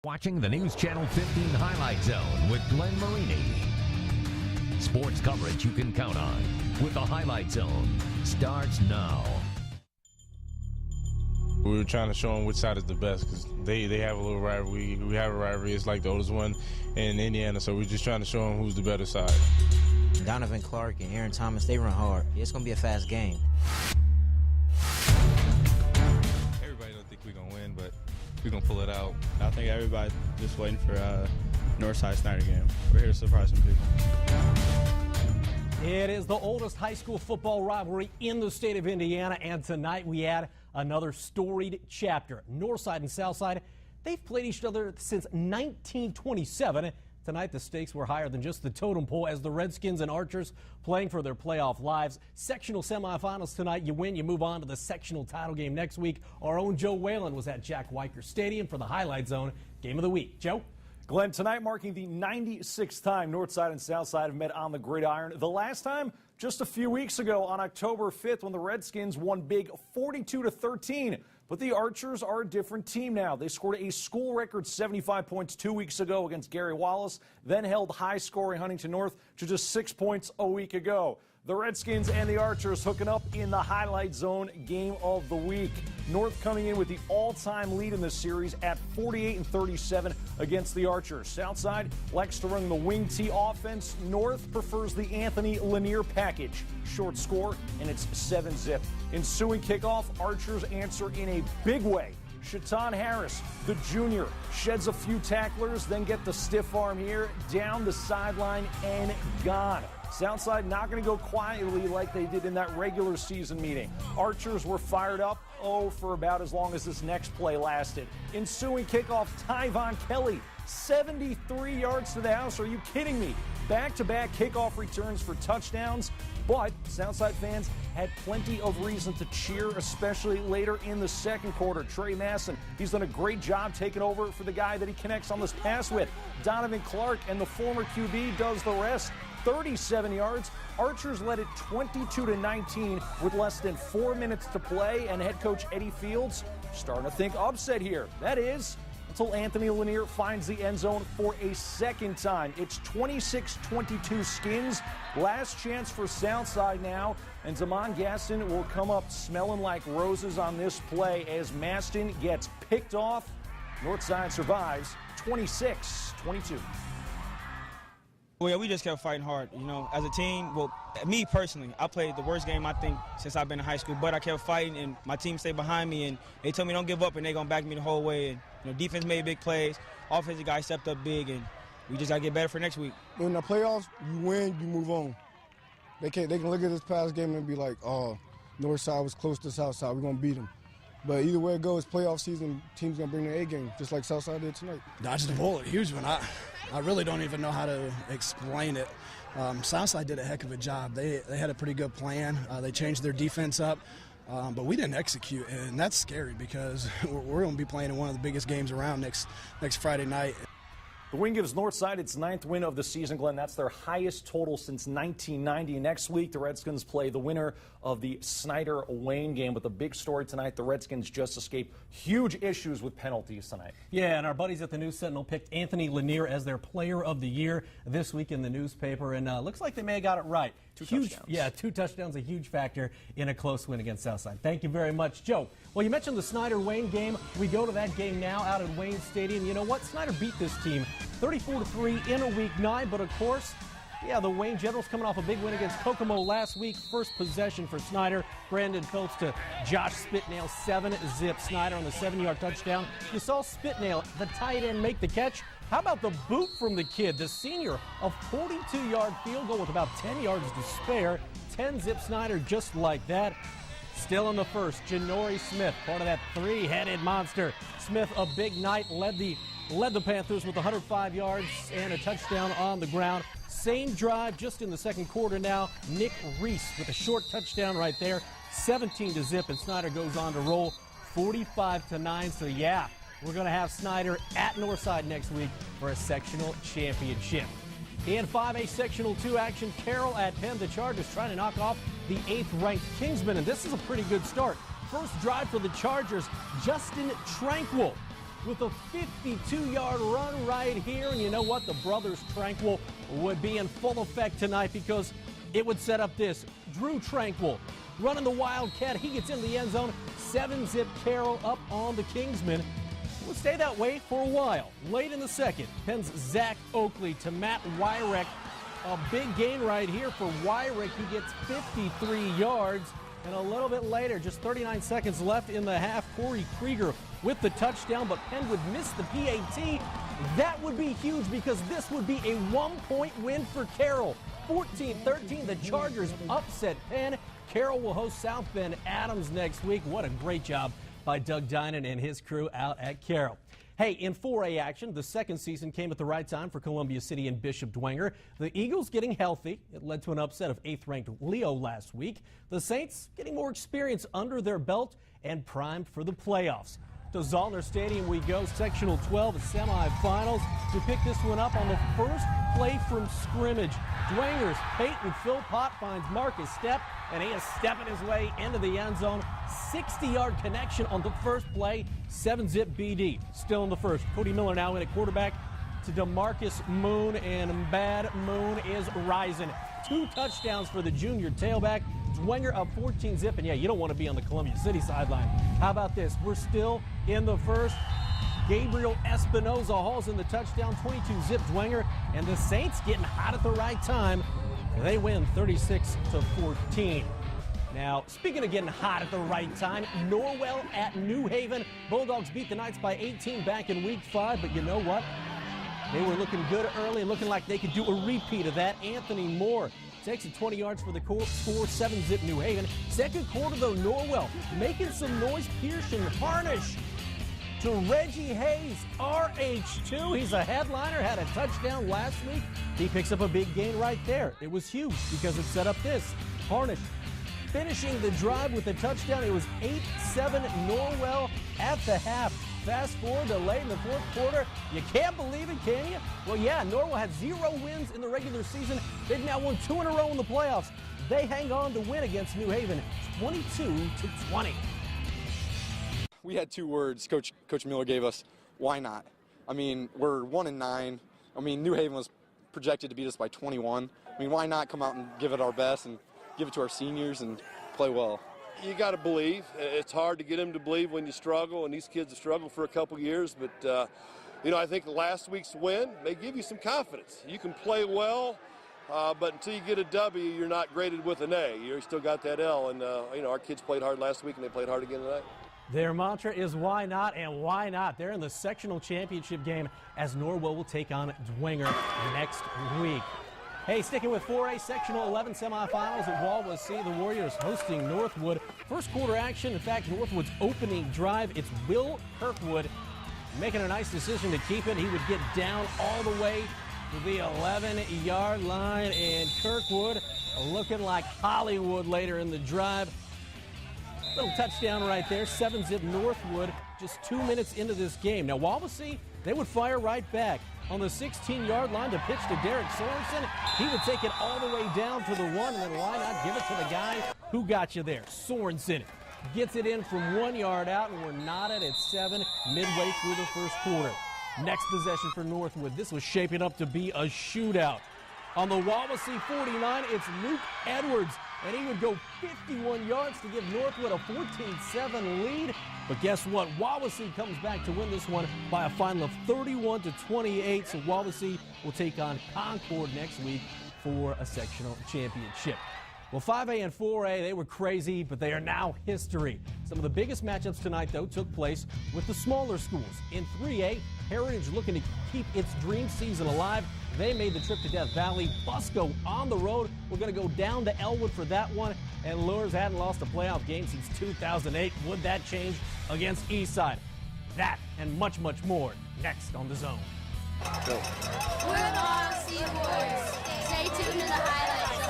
Watching the News Channel 15 Highlight Zone with Glenn Marini. Sports coverage you can count on with the Highlight Zone starts now. We were trying to show them which side is the best because they have a little rivalry. We have a rivalry. It's like the oldest one in Indiana, so we're just trying to show them who's the better side. Donovan Clark and Aaron Thomas, they run hard. It's going to be a fast game. Everybody don't think we're going to win, but we're going to pull it out. I think everybody just waiting for Northside Snyder game. We're here to surprise some people. It is the oldest high school football rivalry in the state of Indiana, and tonight we add another storied chapter. Northside and Southside, they've played each other since 1927. Tonight the stakes were higher than just the totem pole as the Redskins and Archers playing for their playoff lives. Sectional semifinals tonight. You win, you move on to the sectional title game next week. Our own Joe Whalen was at Jack Weicker Stadium for the Highlight Zone Game of the Week. Joe? Glenn, tonight marking the 96th time Northside and Southside have met on the gridiron. The last time just a few weeks ago on October 5th when the Redskins won big 42-13. But the Archers are a different team now. They scored a school record 75 points 2 weeks ago against Gary Wallace, then held high-scoring Huntington North to just 6 points a week ago. The Redskins and the Archers hooking up in the Highlight Zone Game of the Week. North coming in with the all-time lead in this series at 48-37 against the Archers. Southside likes to run the wing T offense. North prefers the Anthony Lanier package. Short score, and it's 7-zip. Ensuing kickoff, Archers answer in a big way. Shaitan Harris, the junior, sheds a few tacklers, then get the stiff arm here, down the sideline, and gone. Southside not going to go quietly like they did in that regular season meeting. Archers were fired up, for about as long as this next play lasted. Ensuing kickoff, Tyvon Kelly, 73 yards to the house. Are you kidding me? Back-to-back kickoff returns for touchdowns, but Southside fans had plenty of reason to cheer, especially later in the second quarter. Trey Masson, he's done a great job taking over for the guy that he connects on this pass with. Donovan Clark, and the former QB does the rest. 37 yards. Archers led it 22-19 with less than 4 minutes to play, and head coach Eddie Fields starting to think upset here. That is, until Anthony Lanier finds the end zone for a second time. It's 26-22 Skins. Last chance for Southside now, and Damon Gaston will come up smelling like roses on this play as Maston gets picked off. Northside survives 26-22. Well, yeah, we just kept fighting hard, as a team. Well, me personally, I played the worst game, I think, since I've been in high school, but I kept fighting, and my team stayed behind me, and they told me don't give up, and they're going to back me the whole way. And, defense made big plays, offensive guys stepped up big, and we just got to get better for next week. In the playoffs, you win, you move on. They can look at this past game and be like, oh, Northside was close to Southside, we're going to beat them. But either way it goes, playoff season, team's going to bring their A game, just like Southside did tonight. Dodged the bullet, huge one. I really don't even know how to explain it. Southside did a heck of a job. They had a pretty good plan. They changed their defense up, but we didn't execute, and that's scary because we're going to be playing in one of the biggest games around next Friday night. The win gives Northside its 9th win of the season, Glenn. That's their highest total since 1990. Next week, the Redskins play the winner of the Snyder-Wayne game. But the big story tonight, the Redskins just escaped huge issues with penalties tonight. Yeah, and our buddies at the News Sentinel picked Anthony Lanier as their player of the year this week in the newspaper, and looks like they may have got it right. Two touchdowns. Yeah, 2 touchdowns, a huge factor in a close win against Southside. Thank you very much, Joe. Well, you mentioned the Snyder-Wayne game. We go to that game now out at Wayne Stadium. You know what? Snyder beat this team 34-3 in a week 9, but of course, yeah, the Wayne Generals coming off a big win against Kokomo last week. First possession for Snyder. Brandon Phelps to Josh Spitnail, 7-zip. Snyder on the 7-yard touchdown. You saw Spitnail, the tight end, make the catch. How about the boot from the kid, the senior, a 42-yard field goal with about 10 yards to spare. 10-zip Snyder just like that. Still in the first, Janori Smith, part of that 3-headed monster. Smith, a big night, led the Panthers with 105 yards and a touchdown on the ground. Same drive just in the second quarter now. Nick Reese with a short touchdown right there. 17-zip, and Snyder goes on to roll 45-9. So, yeah, we're going to have Snyder at Northside next week for a sectional championship. In 5A Sectional 2 action, Carroll at Penn. The Chargers trying to knock off the 8th-ranked Kingsmen, and this is a pretty good start. First drive for the Chargers, Justin Tranquil with a 52-yard run right here. And you know what? The brothers Tranquil would be in full effect tonight because it would set up this. Drew Tranquil running the Wildcat. He gets in the end zone. 7-zip Carroll up on the Kingsmen. Will stay that way for a while. Late in the second, Penn's Zach Oakley to Matt Wyrick. A big gain right here for Wyrick. He gets 53 yards. And a little bit later, just 39 seconds left in the half, Corey Krieger with the touchdown, but Penn would miss the PAT. That would be huge because this would be a 1-point win for Carroll. 14-13, the Chargers upset Penn. Carroll will host South Bend Adams next week. What a great job by Doug Dinan and his crew out at Carroll. Hey, in 4A action, the second season came at the right time for Columbia City and Bishop Dwenger. The Eagles getting healthy. It led to an upset of 8th-ranked Leo last week. The Saints getting more experience under their belt and primed for the playoffs. To Zollner Stadium we go, sectional 12 semifinals. We pick this one up on the first play from scrimmage. Dwenger's Peyton Philpott finds Marcus Stepp, and he is stepping his way into the end zone. 60-yard connection on the first play, 7-zip BD. Still in the first. Cody Miller now in at quarterback to DeMarcus Moon, and Bad Moon is rising. 2 touchdowns for the junior tailback. Dwenger up 14-zip, and yeah, you don't want to be on the Columbia City sideline. How about this? We're still in the first. Gabriel Espinoza hauls in the touchdown, 22-zip Dwenger, and the Saints getting hot at the right time. They win 36-14. Now, speaking of getting hot at the right time, Norwell at New Haven. Bulldogs beat the Knights by 18 back in week 5, but you know what? They were looking good early and looking like they could do a repeat of that. Anthony Moore takes it 20 yards for the score, 7-zip New Haven. Second quarter, though, Norwell making some noise. Pearson Harnish to Reggie Hayes, RH2. He's a headliner, had a touchdown last week. He picks up a big gain right there. It was huge because it set up this. Harnish finishing the drive with a touchdown. It was 8-7 Norwell at the half. Fast forward to late in the fourth quarter. You can't believe it, can you? Well, yeah, Norwell had 0 wins in the regular season. They've now won 2 in a row in the playoffs. They hang on to win against New Haven, 22-20. We had 2 words Coach Miller gave us. Why not? I mean, we're 1-9. I mean, New Haven was projected to beat us by 21. I mean, why not come out and give it our best and give it to our seniors and play well? You got to believe. It's hard to get them to believe when you struggle, and these kids have struggled for a couple years. But, you know, I think last week's win may give you some confidence. You can play well, but until you get a W, you're not graded with an A. You still got that L. And, you know, our kids played hard last week, and they played hard again tonight. Their mantra is why not, and why not? They're in the sectional championship game as Norwell will take on Dwenger next week. Hey, sticking with 4A sectional 11 semifinals at Wawasee, the Warriors hosting Northwood. First quarter action, in fact, Northwood's opening drive. It's Will Kirkwood making a nice decision to keep it. He would get down all the way to the 11-yard line, and Kirkwood looking like Hollywood later in the drive. Little touchdown right there, 7-zip Northwood, just 2 minutes into this game. Now, Wawasee, they would fire right back on the 16-yard line to pitch to Derek Sorensen. He would take it all the way down to the 1, and then why not give it to the guy who got you there? Sorensen gets it in from 1 yard out, and we're knotted at 7 midway through the first quarter. Next possession for Northwood. This was shaping up to be a shootout. On the Wawasee 49, it's Luke Edwards, and he would go 51 yards to give Northwood a 14-7 lead. But guess what? Wawasee comes back to win this one by a final of 31-28. So Wawasee will take on Concord next week for a sectional championship. Well, 5A and 4A, they were crazy, but they are now history. Some of the biggest matchups tonight, though, took place with the smaller schools. In 3A, Heritage looking to keep its dream season alive. They made the trip to Death Valley. Busco on the road. We're going to go down to Elwood for that one. And Lures hadn't lost a playoff game since 2008. Would that change against Eastside? That and much, much more next on The Zone. We're the Wawasee Warriors. Stay tuned to the highlights.